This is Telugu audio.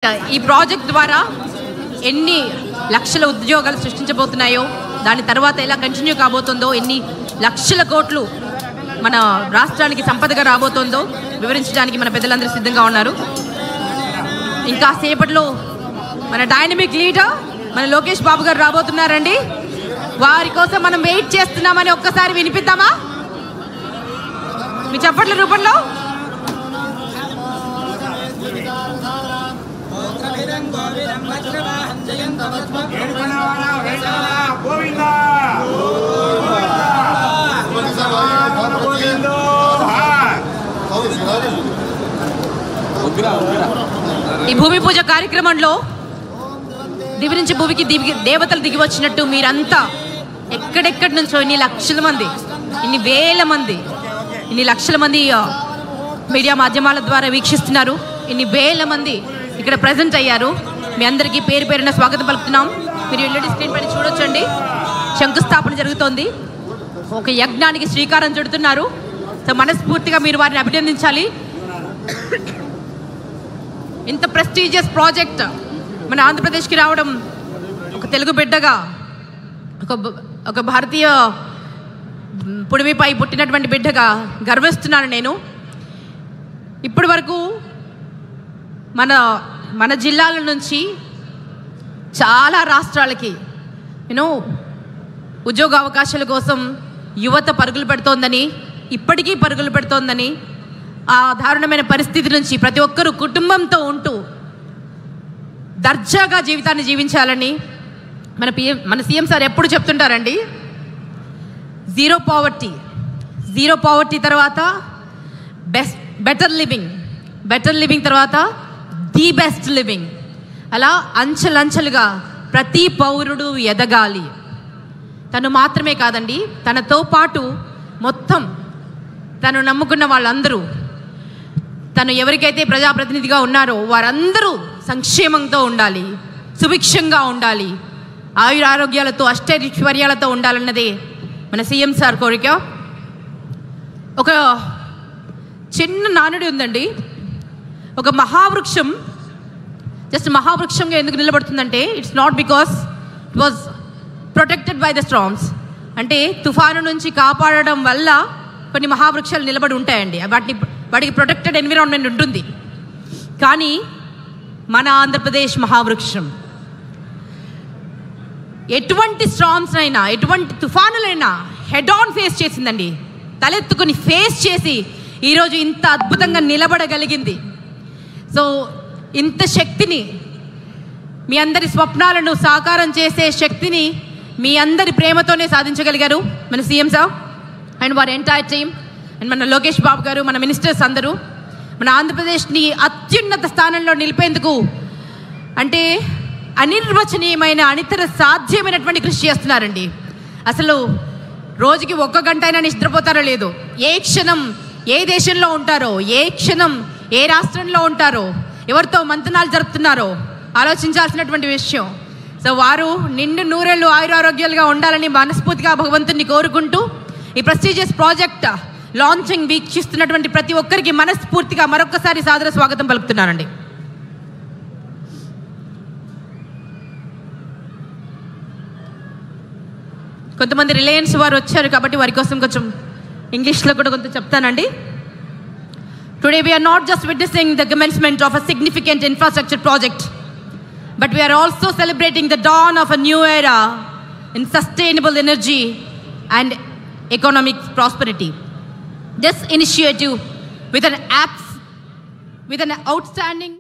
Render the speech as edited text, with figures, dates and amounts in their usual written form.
ఈ ప్రాజెక్ట్ ద్వారా ఎన్ని లక్షల ఉద్యోగాలు సృష్టించబోతున్నాయో, దాని తర్వాత ఎలా కంటిన్యూ కాబోతుందో, ఎన్ని లక్షల కోట్లు మన రాష్ట్రానికి సంపదగా రాబోతుందో వివరించడానికి మన పెద్దలందరూ సిద్ధంగా ఉన్నారు. ఇంకా సేపట్లో మన డైనమిక్ లీడర్ మన లోకేష్ బాబు గారు రాబోతున్నారండి. వారి కోసం మనం వెయిట్ చేస్తున్నామని ఒక్కసారి వినిపిద్దామా మీ చప్పట్ల రూపంలో? ఈ భూమి పూజ కార్యక్రమంలో దివి నుంచి భూమికి దేవతలు దిగి వచ్చినట్టు మీరంతా ఎక్కడెక్కడి నుంచో ఇన్ని లక్షల మంది, ఇన్ని వేల మంది, ఇన్ని లక్షల మంది మీడియా మాధ్యమాల ద్వారా వీక్షిస్తున్నారు. ఇన్ని వేల మంది ఇక్కడ ప్రజెంట్ అయ్యారు. మీ అందరికీ పేరు పేరున స్వాగతం పలుకుతున్నాం. మీరు ఎల్ఈడి స్క్రీన్ పైన చూడొచ్చండి, శంకుస్థాపన జరుగుతోంది. ఒక యజ్ఞానికి శ్రీకారం చుడుతున్నారు. సో మనస్ఫూర్తిగా మీరు వారిని అభినందించాలి. ఇంత ప్రెస్టీజియస్ ప్రాజెక్ట్ మన ఆంధ్రప్రదేశ్కి రావడం ఒక తెలుగు బిడ్డగా, ఒక భారతీయ పుడిమిపై పుట్టినటువంటి బిడ్డగా గర్విస్తున్నాను నేను. ఇప్పటి వరకు మన జిల్లాల నుంచి చాలా రాష్ట్రాలకి ఉద్యోగ అవకాశాల కోసం యువత పరుగులు పెడుతోందని, ఇప్పటికీ పరుగులు పెడుతోందని, ఆ దారుణమైన పరిస్థితి నుంచి ప్రతి ఒక్కరూ కుటుంబంతో ఉంటూ దర్జాగా జీవితాన్ని జీవించాలని మన సీఎం సార్ ఎప్పుడు చెప్తుంటారండి. జీరో పావర్టీ తర్వాత బెటర్ లివింగ్ తర్వాత ది బెస్ట్ లివింగ్. అలా అంచెలంచెలుగా ప్రతి పౌరుడు ఎదగాలి. తను మాత్రమే కాదండి, తనతో పాటు మొత్తం తను నమ్ముకున్న వాళ్ళందరూ, తను ఎవరికైతే ప్రజాప్రతినిధిగా ఉన్నారో వారందరూ సంక్షేమంతో ఉండాలి, సుభిక్షంగా ఉండాలి, ఆయురారోగ్యాలతో అష్టైశ్వర్యాలతో ఉండాలన్నదే మన సీఎం సార్ కోరిక. ఒక చిన్న నానుడి ఉందండి. ఒక మహావృక్షం జస్ట్ మహావృక్షంగా ఎందుకు నిలబడుతుందంటే, it's not because it was protected by the storms. అంటే తుఫాను నుంచి కాపాడడం వల్ల కొన్ని మహావృక్షాలు నిలబడి ఉంటాయండి. వాటికి ప్రొటెక్టెడ్ ఎన్విరాన్మెంట్ ఉంటుంది. కానీ మన ఆంధ్రప్రదేశ్ మహావృక్షం ఎటువంటి స్టార్మ్స్ అయినా, ఎటువంటి తుఫానులైనా హెడ్ ఆన్ ఫేస్ చేసిందండి. తలెత్తుకుని ఫేస్ చేసి ఈరోజు ఇంత అద్భుతంగా నిలబడగలిగింది. సో ఇంత శక్తిని, మీ అందరి స్వప్నాలను సాకారం చేసే శక్తిని మీ అందరి ప్రేమతోనే సాధించగలిగారు మన సీఎం సార్ అండ్ వారి ఎంటైర్ టీమ్ అండ్ మన లోకేష్ బాబు గారు, మన మినిస్టర్స్ అందరూ మన ఆంధ్రప్రదేశ్ని అత్యున్నత స్థానంలో నిలిపేందుకు అంటే అనిర్వచనీయమైన, అనితర సాధ్యమైనటువంటి కృషి చేస్తున్నారండి. అసలు రోజుకి 1 గంట అయినా నిద్రపోతారో లేదో, ఏ క్షణం ఏ దేశంలో ఉంటారో, ఏ క్షణం ఏ రాష్ట్రంలో ఉంటారో, ఎవరితో మంతనాలు జరుపుతున్నారో ఆలోచించాల్సినటువంటి విషయం. సో వారు నిండు నూరేళ్ళు ఆయురారోగ్యాలుగా ఉండాలని మనస్ఫూర్తిగా భగవంతుని కోరుకుంటూ ఈ ప్రెస్టీజియస్ ప్రాజెక్ట్ లాంచింగ్ వీక్షిస్తున్నటువంటి ప్రతి ఒక్కరికి మనస్ఫూర్తిగా మరొకసారి సాదర స్వాగతం పలుకుతున్నానండి. కొంతమంది రిలయన్స్ వారు వచ్చారు కాబట్టి వారి కోసం కొంచెం ఇంగ్లీష్లో కూడా కొంచెం చెప్తానండి. Today we are not just witnessing the commencement of a significant infrastructure project, but we are also celebrating the dawn of a new era in sustainable energy and economic prosperity. This initiative with an outstanding